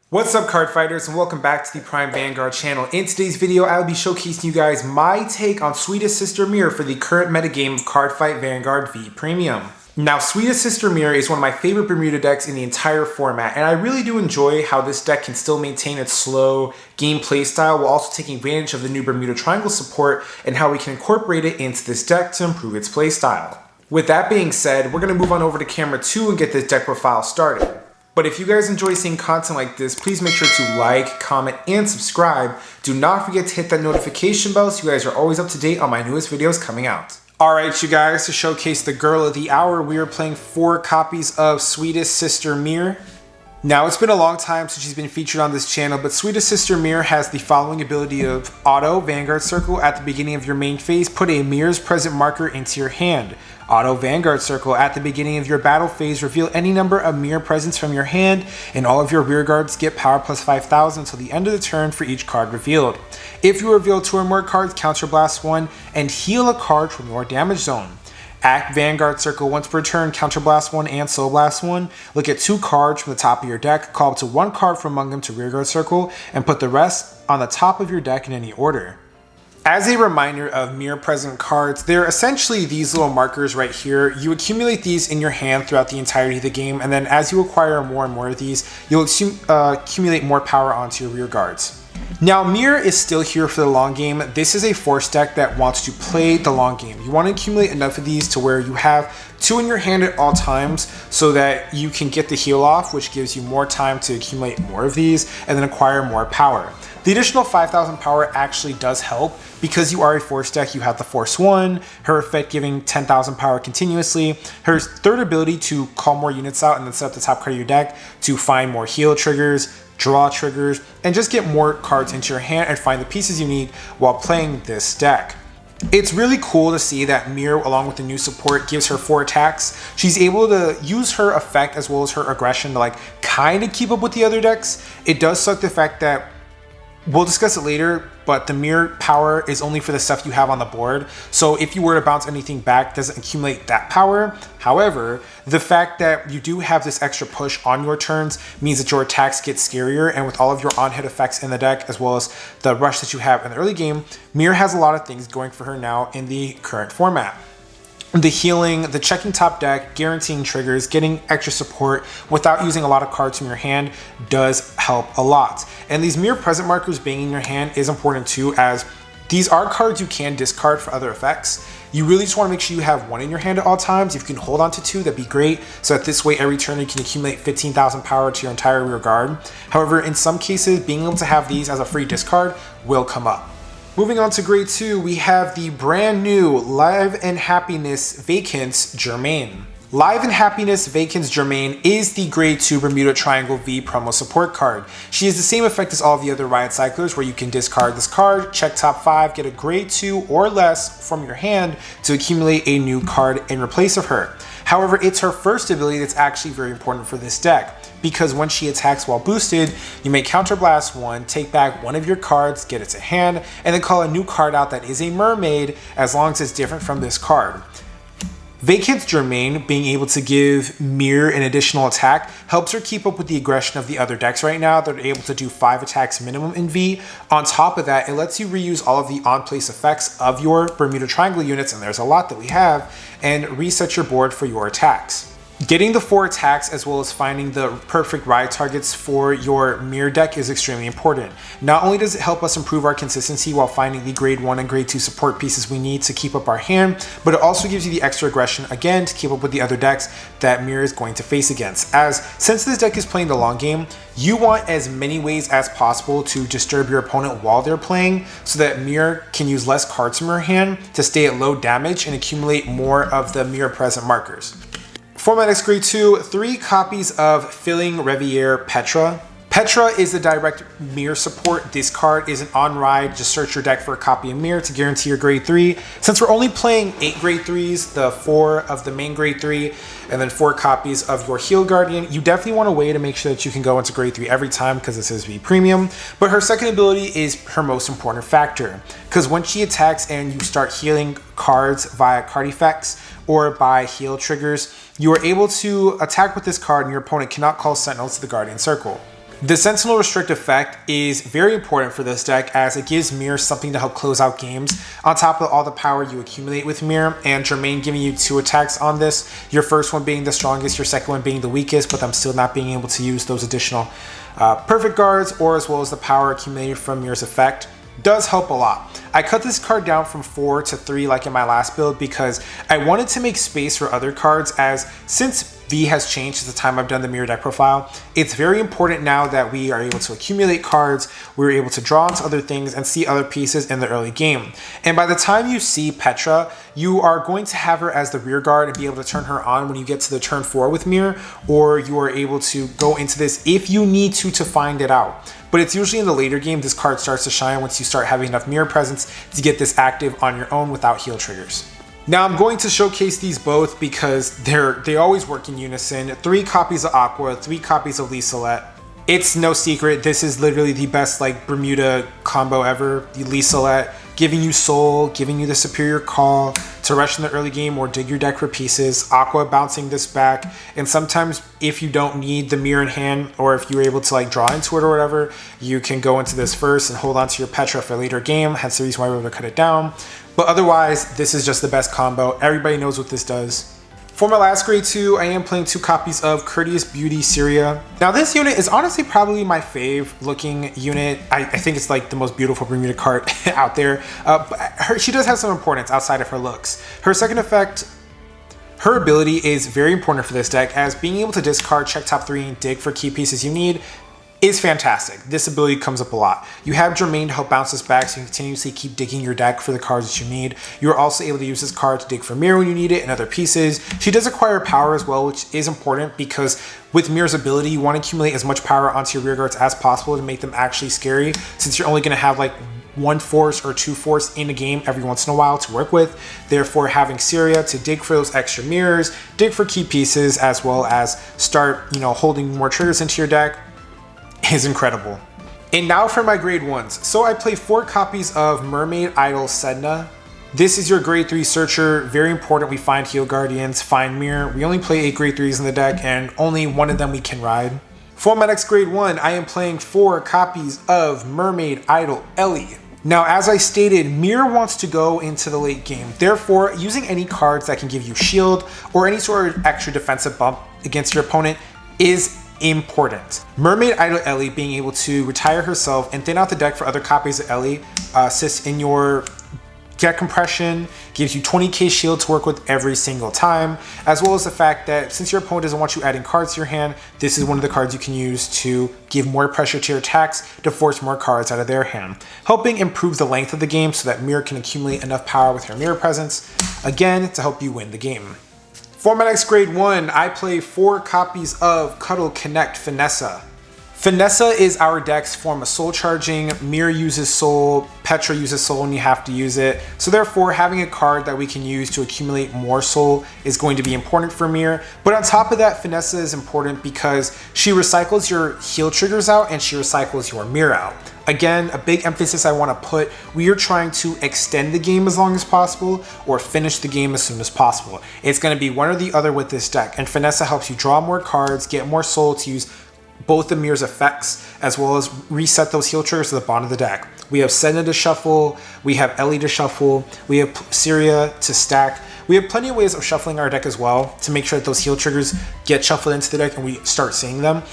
What's up, card fighters, and welcome back to the Prime Vanguard channel. In today's video, I'll be showcasing you guys my take on Sweetest Sister Meer for the current metagame of Cardfight Vanguard V Premium. Now, Sweetest Sister Meer is one of my favorite Bermuda decks in the entire format, and I really do enjoy how this deck can still maintain its slow gameplay style while also taking advantage of the new Bermuda Triangle support and how we can incorporate it into this deck to improve its playstyle. With that being said, we're going to move on over to camera 2 and get this deck profile started. But if you guys enjoy seeing content like this, please make sure to like, comment, and subscribe. Do not forget to hit that notification bell so you guys are always up to date on my newest videos coming out. Alright, you guys, to showcase the girl of the hour, we are playing 4 copies of Sweetest Sister Meer. Now, it's been a long time since she's been featured on this channel, but Sweetest Sister Meer has the following ability of Auto Vanguard Circle. At the beginning of your main phase, put a Meer's present marker into your hand. Auto Vanguard Circle. At the beginning of your battle phase, reveal any number of Meer presents from your hand, and all of your rear guards get power plus 5,000 until the end of the turn for each card revealed. If you reveal 2 or more cards, counterblast 1 and heal a card from your damage zone. Act Vanguard Circle. Once per turn, counterblast 1 and soul blast 1. Look at 2 cards from the top of your deck, call up to 1 card from among them to rearguard circle, and put the rest on the top of your deck in any order. As a reminder of Meer present cards, they're essentially these little markers right here. You accumulate these in your hand throughout the entirety of the game, and then as you acquire more and more of these, you'll accumulate more power onto your rear guards. Now, Meer is still here for the long game. This is a force deck that wants to play the long game. You want to accumulate enough of these to where you have 2 in your hand at all times so that you can get the heal off, which gives you more time to accumulate more of these and then acquire more power. The additional 5,000 power actually does help because you are a force deck. You have the Force 1, her effect giving 10,000 power continuously, her third ability to call more units out and then set up the top card of your deck to find more heal triggers, draw triggers, and just get more cards into your hand and find the pieces you need while playing this deck. It's really cool to see that Meer, along with the new support, gives her 4 attacks. She's able to use her effect as well as her aggression to kind of keep up with the other decks. It does suck the fact that we'll discuss it later, but the Meer power is only for the stuff you have on the board. So if you were to bounce anything back, it doesn't accumulate that power. However, the fact that you do have this extra push on your turns means that your attacks get scarier, and with all of your on-hit effects in the deck, as well as the rush that you have in the early game, Meer has a lot of things going for her now in the current format. The healing, the checking top deck, guaranteeing triggers, getting extra support without using a lot of cards from your hand does help a lot. And these Meer present markers being in your hand is important too, as these are cards you can discard for other effects. You really just want to make sure you have 1 in your hand at all times. If you can hold on to 2, that'd be great, so that this way every turn you can accumulate 15,000 power to your entire rear guard. However, in some cases, being able to have these as a free discard will come up. Moving on to grade 2, we have the brand new Live and Happiness Vacance Germain. Live and Happiness Vacance Germain is the grade 2 Bermuda Triangle V promo support card. She has the same effect as all of the other Riot Cyclers, where you can discard this card, check top 5, get a grade 2 or less from your hand to accumulate a new card in replace of her. However, it's her first ability that's actually very important for this deck, because when she attacks while boosted, you may counterblast 1, take back 1 of your cards, get it to hand, and then call a new card out that is a mermaid as long as it's different from this card. Vacance Germain being able to give Meer an additional attack helps her keep up with the aggression of the other decks right now. They're able to do 5 attacks minimum in V. On top of that, it lets you reuse all of the on-place effects of your Bermuda Triangle units, and there's a lot that we have, and reset your board for your attacks. Getting the 4 attacks as well as finding the perfect ride targets for your Meer deck is extremely important. Not only does it help us improve our consistency while finding the grade 1 and grade 2 support pieces we need to keep up our hand, but it also gives you the extra aggression again to keep up with the other decks that Meer is going to face against. As since this deck is playing the long game, you want as many ways as possible to disturb your opponent while they're playing so that Meer can use less cards from her hand to stay at low damage and accumulate more of the Meer present markers. For my next grade 2, 3 copies of Filling Reviere Petra. Petra is the direct Meer support. This card is an on-ride. Just search your deck for a copy of Meer to guarantee your grade 3. Since we're only playing 8 grade 3s, the 4 of the main grade 3, and then 4 copies of your Heal Guardian, you definitely want a way to make sure that you can go into grade 3 every time because this is V Premium. But her second ability is her most important factor, because when she attacks and you start healing cards via card effects or by heal triggers, you are able to attack with this card and your opponent cannot call Sentinels to the Guardian Circle. The Sentinel Restrict effect is very important for this deck as it gives Meer something to help close out games on top of all the power you accumulate with Meer, and Jermaine giving you 2 attacks on this, your first one being the strongest, your second one being the weakest, but I'm still not being able to use those additional perfect guards or as well as the power accumulated from Meer's effect. Does help a lot. I cut this card down from 4 to 3 like in my last build because I wanted to make space for other cards, as since V has changed since the time I've done the Meer deck profile, it's very important now that we are able to accumulate cards, we're able to draw into other things and see other pieces in the early game. And by the time you see Petra, you are going to have her as the rear guard and be able to turn her on when you get to the turn 4 with Meer, or you are able to go into this if you need to find it out. But it's usually in the later game this card starts to shine once you start having enough Meer presence to get this active on your own without heal triggers. Now I'm going to showcase these both because they always work in unison. 3 copies of Aqua, 3 copies of Liselette. It's no secret, this is literally the best like Bermuda combo ever. The Liselette giving you soul, giving you the superior call to rush in the early game or dig your deck for pieces. Aqua bouncing this back, and sometimes if you don't need the Meer in hand, or if you're able to like draw into it or whatever, you can go into this first and hold on to your Petra for a later game. Hence the reason why we're able to cut it down. But otherwise, this is just the best combo. Everybody knows what this does. For my last grade 2, I am playing 2 copies of Courteous Beauty Syria. Now this unit is honestly probably my fave looking unit. I think it's like the most beautiful Bermuda card out there. She does have some importance outside of her looks. Her second effect, her ability is very important for this deck, as being able to discard, check top 3, and dig for key pieces you need is fantastic. This ability comes up a lot. You have Jermaine to help bounce this back so you can continuously keep digging your deck for the cards that you need. You're also able to use this card to dig for Meer when you need it and other pieces. She does acquire power as well, which is important because with Meer's ability, you want to accumulate as much power onto your rear guards as possible to make them actually scary, since you're only going to have like 1 force or 2 force in a game every once in a while to work with. Therefore, having Syria to dig for those extra mirrors, dig for key pieces, as well as start, holding more triggers into your deck is incredible. And now for my grade 1s. So I play 4 copies of Mermaid Idol Sedna. This is your grade 3 searcher. Very important we find Heal Guardians, find Meer. We only play 8 grade 3s in the deck and only 1 of them we can ride. For my next grade 1, I am playing 4 copies of Mermaid Idol Ellie. Now, as I stated, Meer wants to go into the late game. Therefore, using any cards that can give you shield or any sort of extra defensive bump against your opponent is important. Mermaid Idol Ellie being able to retire herself and thin out the deck for other copies of Ellie assists in your deck compression, gives you 20k shield to work with every single time, as well as the fact that since your opponent doesn't want you adding cards to your hand, this is one of the cards you can use to give more pressure to your attacks to force more cards out of their hand, helping improve the length of the game so that Meer can accumulate enough power with her Meer presence, again, to help you win the game. For my next grade 1, I play 4 copies of Cuddle Connect Finessa. Finessa is our deck's form of soul charging. Meer uses soul, Petra uses soul, and you have to use it. So therefore, having a card that we can use to accumulate more soul is going to be important for Meer. But on top of that, Finessa is important because she recycles your heal triggers out and she recycles your Meer out. Again, a big emphasis I want to put, we are trying to extend the game as long as possible or finish the game as soon as possible. It's going to be one or the other with this deck, and Finessa helps you draw more cards, get more soul to use both the Meer's effects, as well as reset those heal triggers to the bottom of the deck. We have Sedna to shuffle, we have Ellie to shuffle, we have Syria to stack. We have plenty of ways of shuffling our deck as well to make sure that those heal triggers get shuffled into the deck and we start seeing them.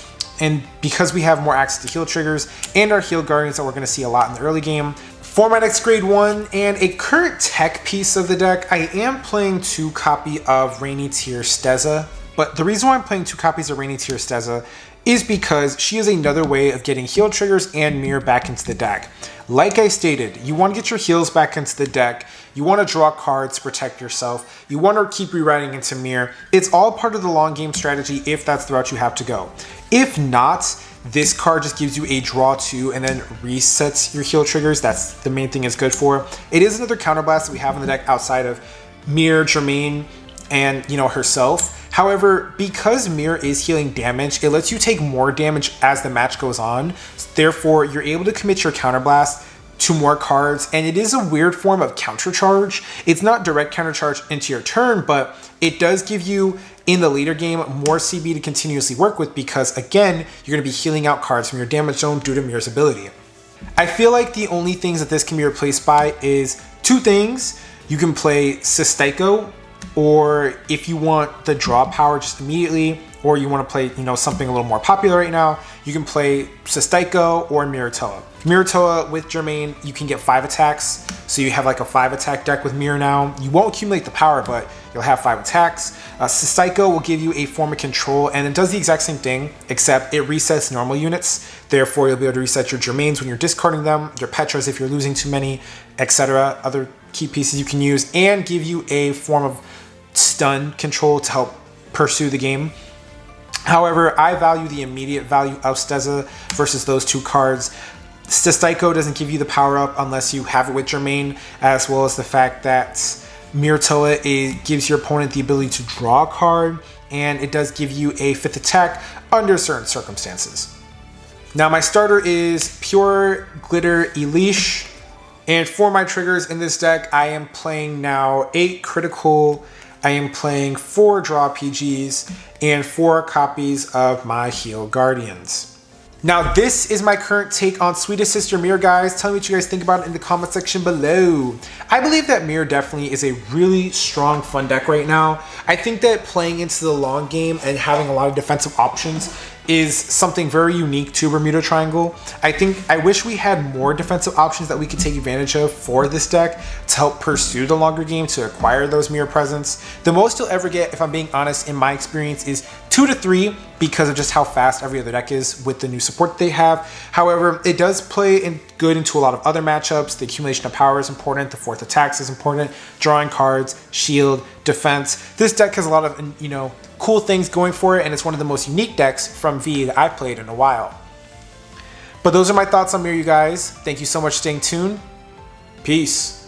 And because we have more access to heal triggers and our heal guardians that we're going to see a lot in the early game, for my next grade 1 and a current tech piece of the deck, I am playing 2 copies of Rainy Tear Steza. But the reason why I'm playing 2 copies of Rainy Tear Steza is because she is another way of getting heal triggers and Meer back into the deck. Like I stated, you want to get your heals back into the deck, you want to draw cards to protect yourself, you want to keep rewriting into Meer. It's all part of the long game strategy if that's the route you have to go. If not, this card just gives you a draw 2 and then resets your heal triggers. That's the main thing it's good for. It is another counterblast that we have in the deck outside of Meer, Jermaine, and herself. However, because Meer is healing damage, it lets you take more damage as the match goes on. Therefore, you're able to commit your counterblast 2 more cards, and it is a weird form of countercharge. It's not direct countercharge into your turn, but it does give you, in the later game, more CB to continuously work with because, again, you're going to be healing out cards from your damage zone due to Meer's ability. I feel like the only things that this can be replaced by is 2 things. You can play Sistaiko, or if you want the draw power just immediately, or you want to play, something a little more popular right now, you can play Sistaiko or Miratoa. Miratoa with Germain, you can get 5 attacks, so you have like a 5 attack deck with Meer now. You won't accumulate the power, but you'll have 5 attacks. Sistaiko will give you a form of control, and it does the exact same thing, except it resets normal units. Therefore, you'll be able to reset your Germains when you're discarding them, your Petras if you're losing too many, etc. Other key pieces you can use, and give you a form of stun control to help pursue the game. However, I value the immediate value of Steza versus those 2 cards. Sistaiko doesn't give you the power up unless you have it with Germain, as well as the fact that Miratoa gives your opponent the ability to draw a card, and it does give you a 5th attack under certain circumstances. Now my starter is Pure Glitter Elish, and for my triggers in this deck, I am playing now 8 critical, I am playing 4 draw PGs, and 4 copies of my Heal Guardians. Now this is my current take on Sweetest Sister Meer, guys. Tell me what you guys think about it in the comment section below. I believe that Meer definitely is a really strong fun deck right now. I think that playing into the long game and having a lot of defensive options is something very unique to Bermuda Triangle. I wish we had more defensive options that we could take advantage of for this deck to help pursue the longer game, to acquire those Meer presents. The most you'll ever get, if I'm being honest, in my experience, is 2 to 3 because of just how fast every other deck is with the new support they have. However, it does play good into a lot of other matchups. The accumulation of power is important, the 4th attacks is important, drawing cards, shield, defense. This deck has a lot of, cool things going for it, and it's one of the most unique decks from V that I've played in a while. But those are my thoughts on Meer, you guys. Thank you so much for staying tuned. Peace.